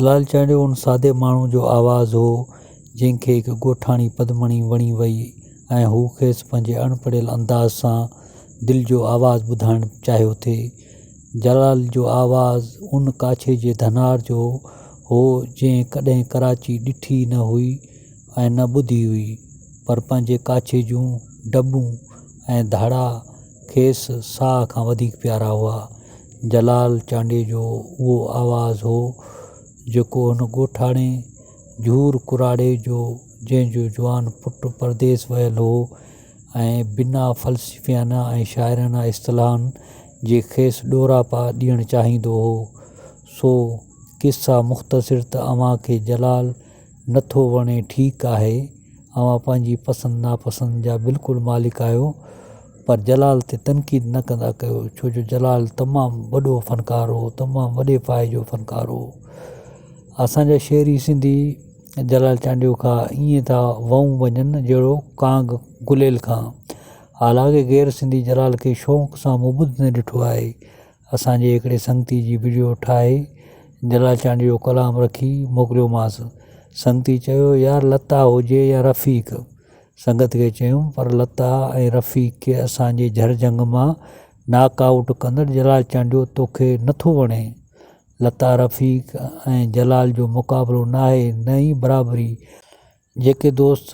जलाल चांडियो उन सादे माण्हू जो आवाज़ु हो जंहिंखे हिकु ॻोठाणी पदमणी वणी वई ऐं हू खेसि पंहिंजे अणपढ़ियल अंदाज़ सां दिलि जो आवाज़ु ॿुधाइणु चाहियो थे। जलाल जो आवाज़ु उन काछे जे धनार जो हो जंहिं कॾहिं कराची ॾिठी न हुई ऐं न ॿुधी हुई, पर पंहिंजे काछे जूं डबूं ऐं धाड़ा खेसि साह खां वधीक प्यारा हुआ। जलाल चांडियो जो उहो आवाज़ु हो जेको हुन ॻोठाणे झूर कुराड़े जो जंहिंजो जवान पुटु परदेस वियल हो ऐं बिना फ़लसफ़ियाना ऐं शाइराना इस्तलाहनि जे खेसि ॾोरापा ॾियणु चाहींदो हो। सो किस्सा मुख़्तसिर त अव्हां खे जलाल नथो वणे ठीकु आहे, अव्हां पंहिंजी पसंदि नापसंदि जा बिल्कुलु मालिक आहियो, पर जलाल ते तनक़ीद न कंदा कयो, छो जो जलाल तमामु वॾो फ़नकार हो, तमामु वॾे पाए जो फ़नकार हो। असांजा शेरी सिंधी जलाल चांडियो खां ईअं था वहूं वञनि जहिड़ो कांग गुलेल खां। हालांकि गैर सिंधी जलाल खे शौक़ सां मूं ॿुध न ॾिठो आहे। असांजे हिकिड़े संगती जी वीडियो ठाहे जलाल चांडियो जो कलाम रखी मोकिलियोमांसि। संगती चयो, यार लता हुजे या रफ़ीक। संगत खे चयूं, पर लता ऐं रफ़ीक खे असांजे झरजंग मां नॉकआउट कंदड़ जलाल चांडियो तोखे नथो वणे। लता रफ़ीक ऐं जलाल जो मुक़ाबिलो नाहे, न ई बराबरी। जेके दोस्त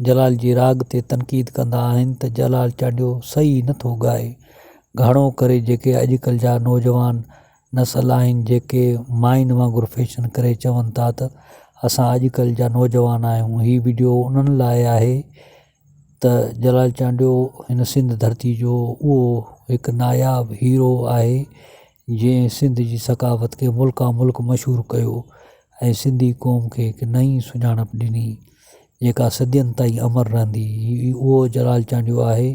जलाल जी राग ते तनक़ीद कंदा आहिनि त जलाल चांडियो सही नथो ॻाए। घणो करे जेके अॼुकल्ह जा नौजवान नसल आहिनि जेके माइन वांगुरु फैशन करे चवनि था त असां अॼुकल्ह जा नौजवान आहियूं, हीअ वीडियो उन्हनि लाइ आहे त जलाल चांडियो हिन सिंध धरती जो उहो हिकु नायाब हीरो आहे जंहिं सिंध जी सकाफ़त खे मुल्का मुल्क मशहूरु कयो ऐं सिंधी क़ौम खे हिकु नई सुञाणप ॾिनी जेका सदियनि ताईं अमर रहंदी। उहो जलाल चांडियो आहे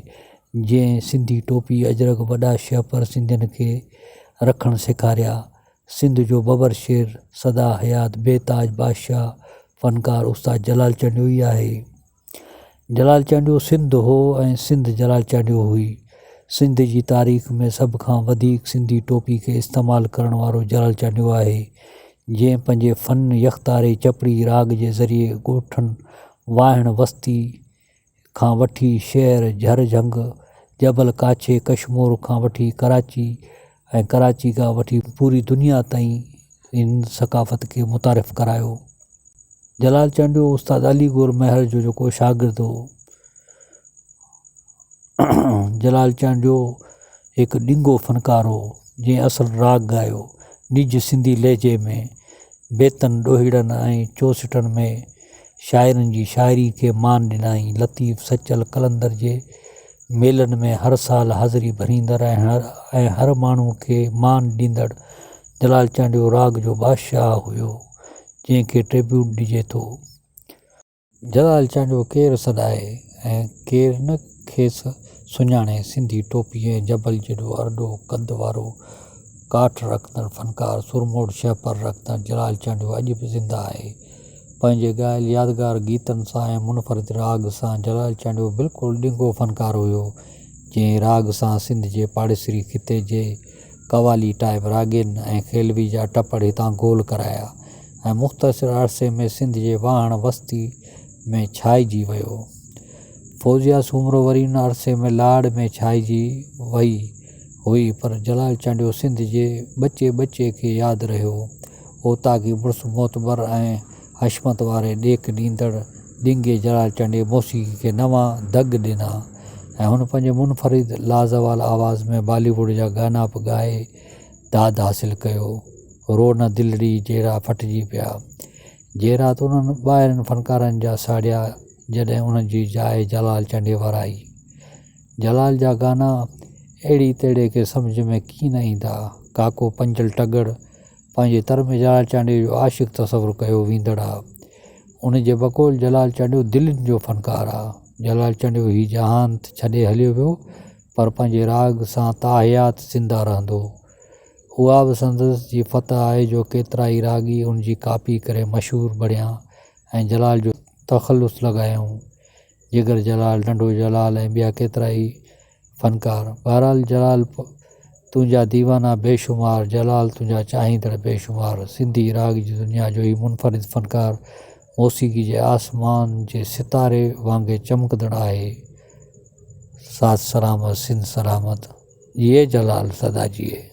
जंहिं सिंधी टोपी अजरक वॾा शहपर सिंधियुनि खे रखणु सेखारिया। सिंध जो बबर शेर, सदा हयात बेताज बादशाह फ़नकार उस्ताद जलाल चांडियो ई आहे। जलाल चांडियो सिंध हो ऐं सिंध जलाल चांडियो हुई। सिंध जी तारीख़ में सभ खां वधीक सिंधी टोपी खे इस्तेमालु करण वारो जलाल चांडियो आहे, जंहिं पंहिंजे फ़न यख़्तारे चपड़ी राग जे ज़रिए ॻोठनि वाहिण वस्ती खां वठी शहर झरझंग, जबल काछे कशमोर खां वठी कराची ऐं कराची खां वठी पूरी दुनिया ताईं इन सकाफ़त खे मुतारिफ़ करायो। जलाल चांडियो उस्ताद अली गोर महर जो जेको शागिर्दु हो। जलाल चांडियो हिकु ॾिंगो फ़नकार हो जंहिं असुलु राग ॻायो निज सिंधी लहजे में। बेतन ॾोहीड़नि ऐं चौसठनि में शाइरनि जी शाइरी खे मान ॾिनाई। लतीफ़ सचल कलंदर जे मेलनि में हर साल हाज़िरी भरींदड़ ऐं हर माण्हू खे मान ॾींदड़ जलाल चांडियो राग जो बादशाह हुयो जंहिंखे ट्रिब्यूट ॾिजे थो। जलाल चांडियो केरु सॾाए ऐं केरु न खेसि सुञाणे। सिंधी टोपी ऐं जबल जेॾो अरॾो कद वारो काठ रखंदड़ फ़नकार, सुरमोड़ शहपर रखंदड़ जलाल चांडियो अॼु बि ज़िंदा आहे। पंहिंजे ॻायल यादगार गीतनि सां ऐं मुनफ़रिद राग सां जलाल चांडियो बिल्कुलु ॾिंगो फ़नकार हुयो जंहिं राग सां सिंध जे पाड़ेसरी ख़िते जे कवाली टाइप राॻियुनि ऐं खेलवी जा टपड़ हितां गोल कराया ऐं मुख़्तसिर अरसे में सिंध जे वाहण वस्ती में छाइजी वियो। फौज़िया सूमरो वरी उन अरसे में लाड़ में छाइजी वई हुई, पर जलाल चांडियो सिंध जे ॿचे ॿचे खे यादि रहियो। ओताकी मुड़ुसु मोतबर ऐं हशमत वारे ॾेख ॾींदड़ ॾिंगे जलाल चांडियो मौसीक़ी खे नवां दग ॾिना ऐं हुन पंहिंजे मुनफ़रिद लाज़वाल आवाज़ में बॉलीवुड जा गाना बि ॻाए दाद हासिलु कयो। रो न दिलड़ी जहिड़ा फटिजी पिया। जहिड़ा त उन्हनि ॿाहिरिनि फ़नकारनि जा साड़िया जॾहिं उन्हनि जी जाइ जलाल चांडियो वाराई। जलाल जा गाना अहिड़ी तहिड़े खे सम्झ में कीअं न ईंदा। काको पंजल टगड़ पंहिंजे तर में जलाल चांडियो जो आशिक़ तसवुरु कयो वेंदड़ आहे। उन जे बक़ौल जलाल चांडियो दिलनि जो फ़नकार आहे। जलाल चांडियो ही जहान छॾे हलियो वियो, पर पंहिंजे राग सां ताहयात ज़िंदा रहंदो। उहा बि संदसि जी फ़तह आहे जो केतिरा ई रागी उन जी कापी करे मशहूरु बणिया ऐं जलाल जो तख़ल्लुस लॻायूं। जिगर जलाल, नंढो जलाल ऐं ॿिया केतिरा ई फ़नकार। बहरहाल जलाल तुंहिंजा दीवाना बेशुमार, जलाल तुंहिंजा चाहींदड़ बेशुमार। सिंधी राग जी दुनिया जो ही मुनफ़रिद फ़नकार मौसीक़ी जे आसमान जे सितारे वांगुरु चमकंदड़ आहे। साथ सलामत, सिंध सलामत। ये जलाल सदा जिए।